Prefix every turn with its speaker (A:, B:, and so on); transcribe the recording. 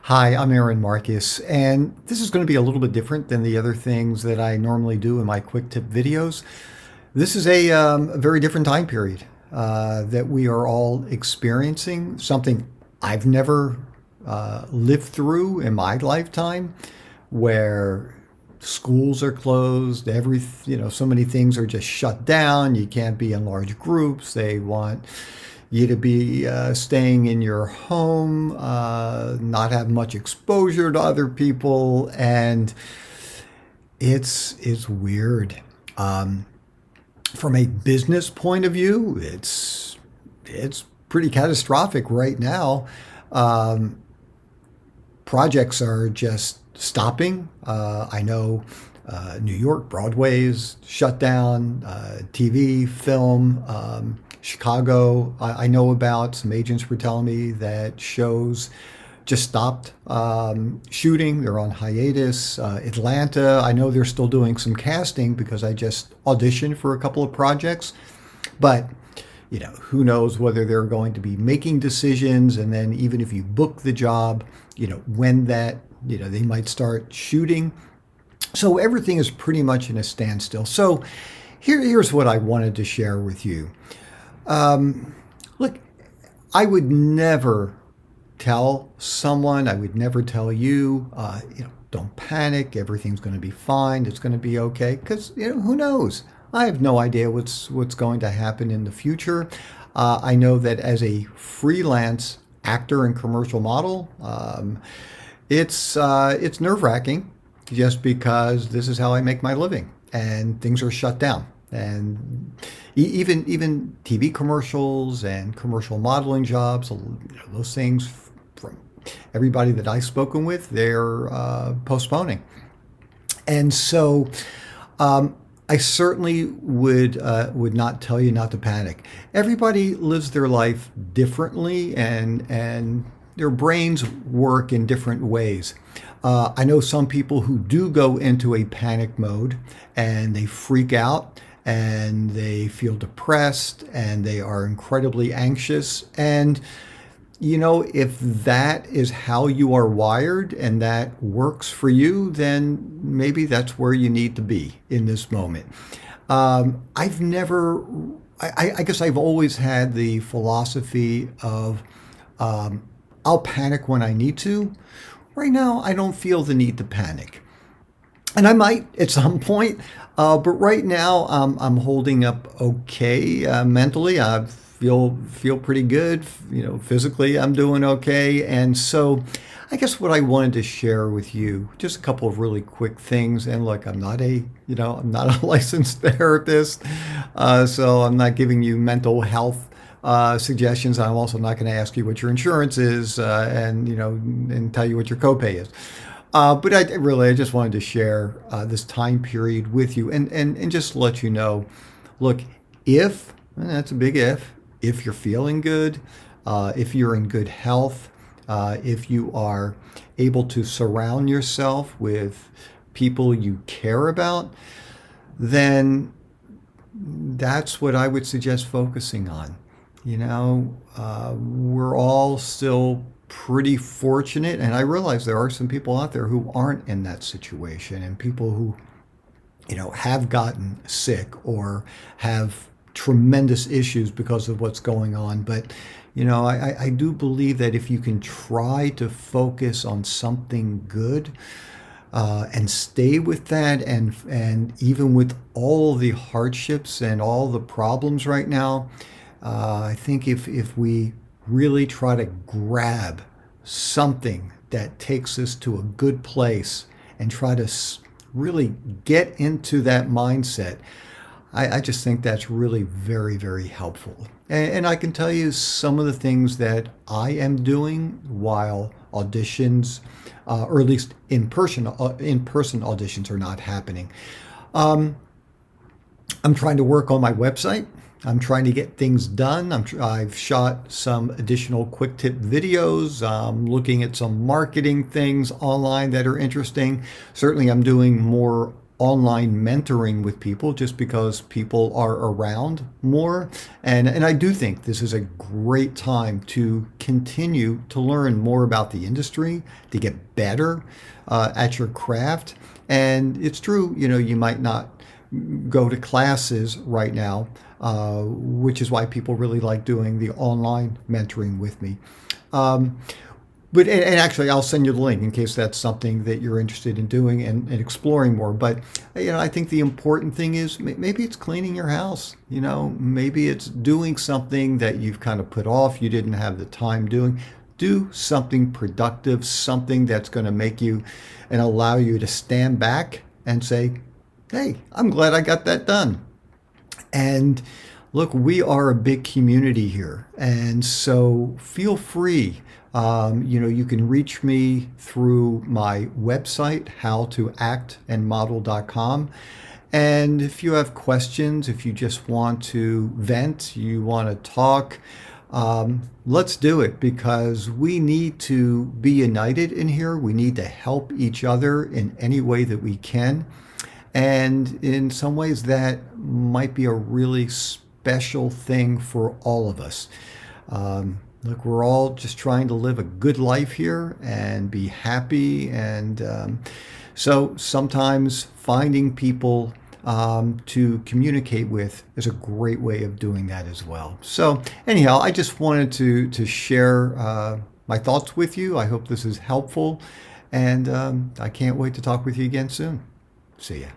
A: Hi, I'm Aaron Marcus, and this is going to be a little bit different than the other things that I normally do in my quick tip videos. This is a very different time period that we are all experiencing, something I've never lived through in my lifetime, where schools are closed, so many things are just shut down. You can't be in large groups. They want you to be staying in your home, not have much exposure to other people, and it's weird. From a business point of view, it's pretty catastrophic right now. Um, Projects are just stopping. I know New York, Broadway's shut down, TV, film. Chicago, I know about. Some agents were telling me that shows just stopped shooting. They're on hiatus. Atlanta, I know they're still doing some casting because I just auditioned for a couple of projects. But who knows whether they're going to be making decisions, and then even if you book the job, when that, they might start shooting. So everything is pretty much in a standstill. So here's what I wanted to share with you. Look, I would never tell someone, I would never tell you, don't panic. Everything's going to be fine. It's going to be okay. Because, who knows? I have no idea what's going to happen in the future. I know that as a freelance actor and commercial model, it's nerve-wracking just because this is how I make my living, and things are shut down. And even TV commercials and commercial modeling jobs, those things from everybody that I've spoken with, they're postponing. And so I certainly would not tell you not to panic. Everybody lives their life differently, and their brains work in different ways. I know some people who do go into a panic mode and they freak out and they feel depressed and they are incredibly anxious. And, if that is how you are wired and that works for you, then maybe that's where you need to be in this moment. I've never, I guess I've always had the philosophy of I'll panic when I need to. Right now, I don't feel the need to panic. And I might at some point, but right now I'm holding up okay mentally. I feel pretty good. Physically I'm doing okay. And so, I guess what I wanted to share with you, just a couple of really quick things. And look, I'm not a licensed therapist, so I'm not giving you mental health suggestions. I'm also not going to ask you what your insurance is, and tell you what your copay is. But I just wanted to share this time period with you, and just let you know, look, if, and that's a big if you're feeling good, if you're in good health, if you are able to surround yourself with people you care about, then that's what I would suggest focusing on. We're all still pretty fortunate, and I realize there are some people out there who aren't in that situation, and people who have gotten sick or have tremendous issues because of what's going on. But I do believe that if you can try to focus on something good, and stay with that, and even with all the hardships and all the problems right now, I think if we really try to grab something that takes us to a good place and try to really get into that mindset, I just think that's really very, very helpful. And I can tell you some of the things that I am doing while auditions, or at least in-person auditions are not happening. Um, I'm trying to work on my website. I'm trying to get things done. I've shot some additional quick tip videos. I'm looking at some marketing things online that are interesting. Certainly, I'm doing more online mentoring with people just because people are around more. And I do think this is a great time to continue to learn more about the industry, to get better at your craft. And it's true, you might not go to classes right now, which is why people really like doing the online mentoring with me. Um, but actually, I'll send you the link in case that's something that you're interested in doing and exploring more. But I think the important thing is maybe it's cleaning your house. Maybe it's doing something that you've kind of put off, you didn't have the time doing. Do something productive, something that's going to make you and allow you to stand back and say, "Hey, I'm glad I got that done." And look, we are a big community here. And so feel free. You can reach me through my website, howtoactandmodel.com. And if you have questions, if you just want to vent, you want to talk, let's do it because we need to be united in here. We need to help each other in any way that we can. And in some ways, that might be a really special thing for all of us. Look, we're all just trying to live a good life here and be happy. And so sometimes finding people to communicate with is a great way of doing that as well. So anyhow, I just wanted to share my thoughts with you. I hope this is helpful. And I can't wait to talk with you again soon. See ya.